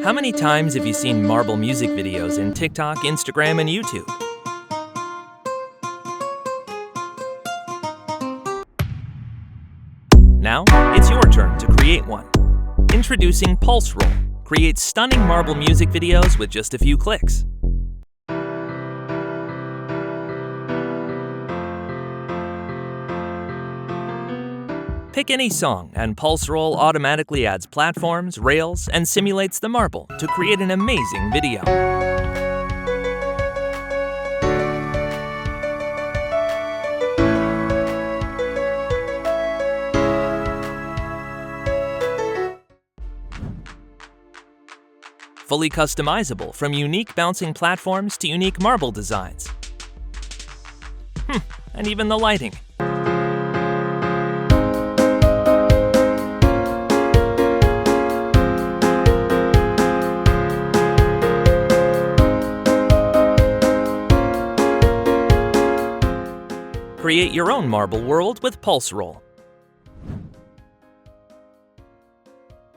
How many times have you seen marble music videos in TikTok, Instagram, and YouTube? Now, it's your turn to create one. Introducing Pulseroll. Create stunning marble music videos with just a few clicks. Pick any song, and Pulseroll automatically adds platforms, rails, and simulates the marble to create an amazing video. Fully customizable, from unique bouncing platforms to unique marble designs. And even the lighting. Create your own marble world with Pulseroll.